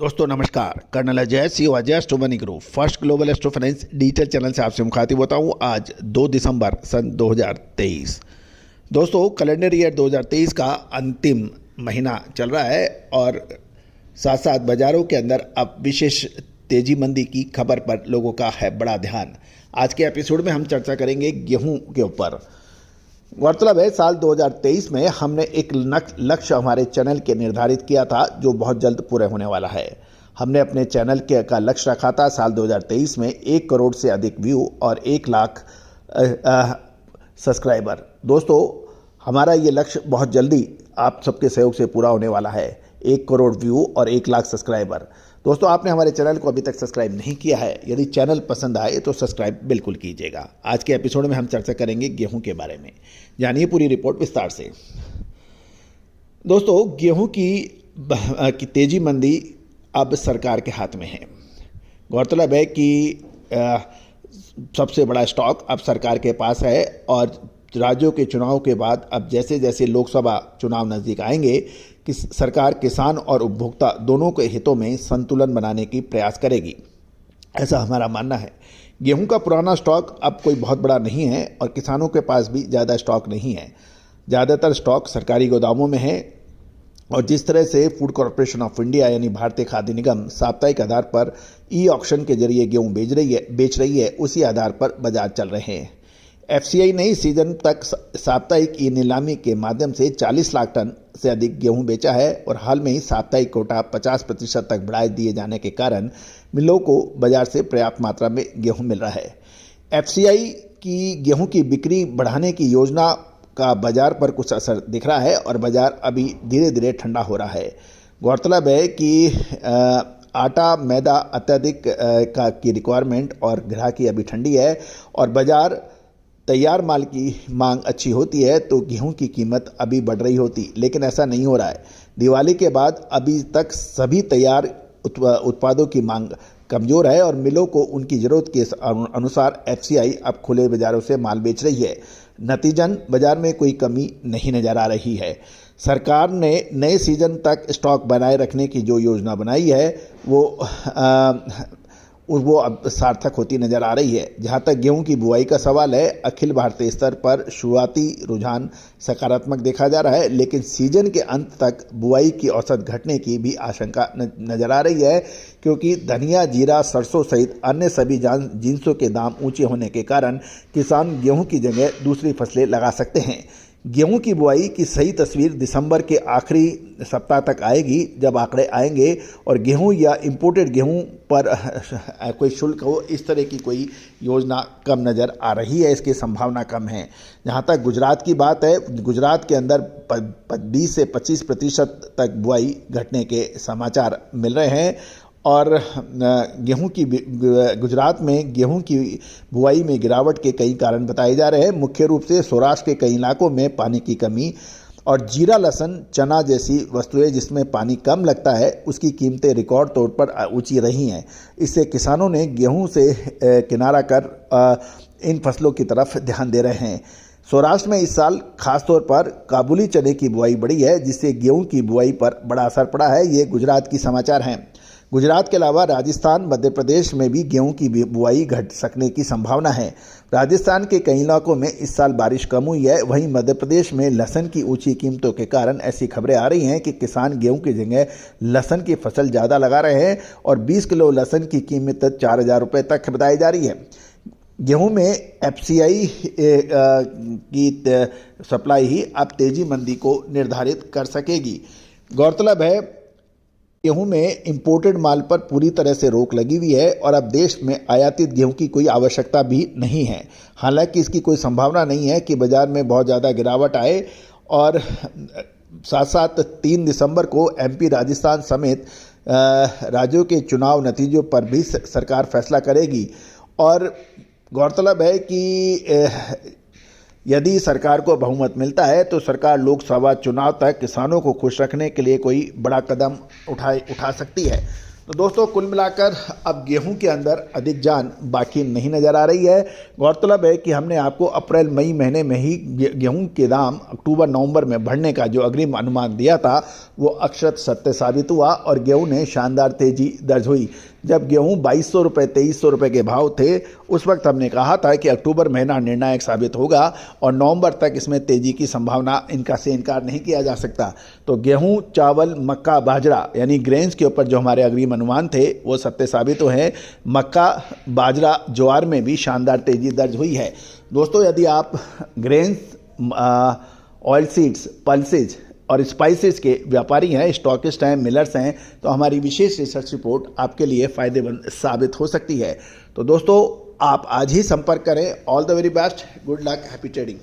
दोस्तों नमस्कार, colonel Ajay C Ajay Astromoney group first global astro finance digital channel से आपसे मुखातिब होता हूँ। आज 2 दिसंबर सन 2023। दोस्तों कैलेंडर ईयर 2023 का अंतिम महीना चल रहा है और साथ साथ बाजारों के अंदर अब विशेष तेजी मंदी की खबर पर लोगों का है बड़ा ध्यान। आज के एपिसोड में हम चर्चा करेंगे गेहूं के ऊपर। गौरतलब है साल 2023 में हमने एक लक्ष्य हमारे चैनल के निर्धारित किया था जो बहुत जल्द पूरे होने वाला है। हमने अपने चैनल का लक्ष्य रखा था साल 2023 में 1 करोड़ से अधिक व्यू और 1 लाख सब्सक्राइबर। दोस्तों हमारा ये लक्ष्य बहुत जल्दी आप सबके सहयोग से पूरा होने वाला है। 1 करोड़ व्यू और 1 लाख सब्सक्राइबर। दोस्तों आपने हमारे चैनल को अभी तक सब्सक्राइब नहीं किया है, यदि चैनल पसंद आए तो सब्सक्राइब बिल्कुल कीजिएगा। आज के एपिसोड में हम चर्चा करेंगे गेहूं के बारे में। जानिए पूरी रिपोर्ट विस्तार से। दोस्तों गेहूं की तेजी मंदी अब सरकार के हाथ में है। गौरतलब है कि सबसे बड़ा स्टॉक अब सरकार के पास है और राज्यों के चुनाव के बाद अब जैसे जैसे लोकसभा चुनाव नज़दीक आएंगे कि सरकार किसान और उपभोक्ता दोनों के हितों में संतुलन बनाने की प्रयास करेगी, ऐसा हमारा मानना है। गेहूं का पुराना स्टॉक अब कोई बहुत बड़ा नहीं है और किसानों के पास भी ज़्यादा स्टॉक नहीं है। ज़्यादातर स्टॉक सरकारी गोदामों में है और जिस तरह से फूड कॉरपोरेशन ऑफ इंडिया यानी भारतीय खाद्य निगम साप्ताहिक आधार पर ई ऑक्शन के जरिए गेहूं बेच रही है उसी आधार पर बाजार चल रहे हैं। एफसीआई ने इस सीजन तक साप्ताहिक ई नीलामी के माध्यम से 40 लाख टन से अधिक गेहूं बेचा है और हाल में ही साप्ताहिक कोटा 50% तक बढ़ा दिए जाने के कारण मिलों को बाजार से पर्याप्त मात्रा में गेहूं मिल रहा है। एफसीआई की गेहूं की बिक्री बढ़ाने की योजना का बाजार पर कुछ असर दिख रहा है और बाजार अभी धीरे धीरे ठंडा हो रहा है। गौरतलब है कि आटा मैदा अत्यधिक की रिक्वायरमेंट और ग्राहकी अभी ठंडी है और बाजार तैयार माल की मांग अच्छी होती है तो गेहूं की कीमत अभी बढ़ रही होती, लेकिन ऐसा नहीं हो रहा है। दिवाली के बाद अभी तक सभी तैयार उत्पादों की मांग कमज़ोर है और मिलों को उनकी ज़रूरत के अनुसार एफसीआई अब खुले बाज़ारों से माल बेच रही है। नतीजन बाज़ार में कोई कमी नहीं नज़र आ रही है। सरकार ने नए सीजन तक स्टॉक बनाए रखने की जो योजना बनाई है वो अब सार्थक होती नज़र आ रही है। जहां तक गेहूं की बुआई का सवाल है, अखिल भारतीय स्तर पर शुरुआती रुझान सकारात्मक देखा जा रहा है, लेकिन सीजन के अंत तक बुआई की औसत घटने की भी आशंका नज़र आ रही है क्योंकि धनिया, जीरा, सरसों सहित अन्य सभी जिन्सों के दाम ऊंचे होने के कारण किसान गेहूं की जगह दूसरी फसलें लगा सकते हैं। गेहूं की बुआई की सही तस्वीर दिसंबर के आखिरी सप्ताह तक आएगी जब आंकड़े आएंगे और गेहूं या इंपोर्टेड गेहूं पर कोई शुल्क हो, इस तरह की कोई योजना कम नज़र आ रही है, इसकी संभावना कम है। जहां तक गुजरात की बात है, गुजरात के अंदर 20 से 25% तक बुआई घटने के समाचार मिल रहे हैं और गुजरात में गेहूं की बुआई में गिरावट के कई कारण बताए जा रहे हैं। मुख्य रूप से सौराष्ट्र के कई इलाकों में पानी की कमी और जीरा, लहसुन, चना जैसी वस्तुएं जिसमें पानी कम लगता है उसकी कीमतें रिकॉर्ड तौर पर ऊंची रही हैं। इससे किसानों ने गेहूं से किनारा कर इन फसलों की तरफ ध्यान दे रहे हैं। सौराष्ट्र में इस साल खासतौर पर काबुली चने की बुआई बढ़ी है जिससे गेहूं की बुआई पर बड़ा असर पड़ा है। ये गुजरात की समाचार हैं। गुजरात के अलावा राजस्थान, मध्य प्रदेश में भी गेहूं की बुआई घट सकने की संभावना है। राजस्थान के कई इलाकों में इस साल बारिश कम हुई है। वहीं मध्य प्रदेश में लहसुन की ऊंची कीमतों के कारण ऐसी खबरें आ रही हैं कि किसान गेहूं की जगह लहसुन की फसल ज़्यादा लगा रहे हैं और 20 किलो लहसुन की कीमत 4,000 रुपये तक बताई जा रही है। गेहूं में एफसीआई की सप्लाई ही अब तेजी मंदी को निर्धारित कर सकेगी। गौरतलब है गेहूं में इंपोर्टेड माल पर पूरी तरह से रोक लगी हुई है और अब देश में आयातित गेहूं की कोई आवश्यकता भी नहीं है। हालांकि इसकी कोई संभावना नहीं है कि बाजार में बहुत ज़्यादा गिरावट आए और साथ साथ 3 दिसंबर को एमपी, राजस्थान समेत राज्यों के चुनाव नतीजों पर भी सरकार फैसला करेगी। और गौरतलब है कि यदि सरकार को बहुमत मिलता है तो सरकार लोकसभा चुनाव तक किसानों को खुश रखने के लिए कोई बड़ा कदम उठा सकती है। तो दोस्तों कुल मिलाकर अब गेहूं के अंदर अधिक जान बाकी नहीं नजर आ रही है। गौरतलब है कि हमने आपको अप्रैल मई महीने में ही गेहूं के दाम अक्टूबर नवंबर में बढ़ने का जो अग्रिम अनुमान दिया था वो अक्षरशः सत्य साबित हुआ और गेहूं ने शानदार तेजी दर्ज हुई। जब गेहूं 2200 रुपये 2300 रुपये के भाव थे उस वक्त हमने कहा था कि अक्टूबर महीना निर्णायक साबित होगा और नवंबर तक इसमें तेजी की संभावना इनका से इनकार नहीं किया जा सकता। तो गेहूं, चावल, मक्का, बाजरा यानी ग्रेन्स के ऊपर जो हमारे अग्रिम अनुमान थे वो सत्य साबित हुए हैं। मक्का, बाजरा, ज्वार में भी शानदार तेजी दर्ज हुई है। दोस्तों यदि आप ग्रेन्स, ऑयल सीड्स, पल्सेज और स्पाइसेस के व्यापारी हैं, स्टॉकिस्ट हैं, मिलर्स हैं, तो हमारी विशेष रिसर्च रिपोर्ट आपके लिए फ़ायदेमंद साबित हो सकती है। तो दोस्तों आप आज ही संपर्क करें। All the very best, good luck, happy trading.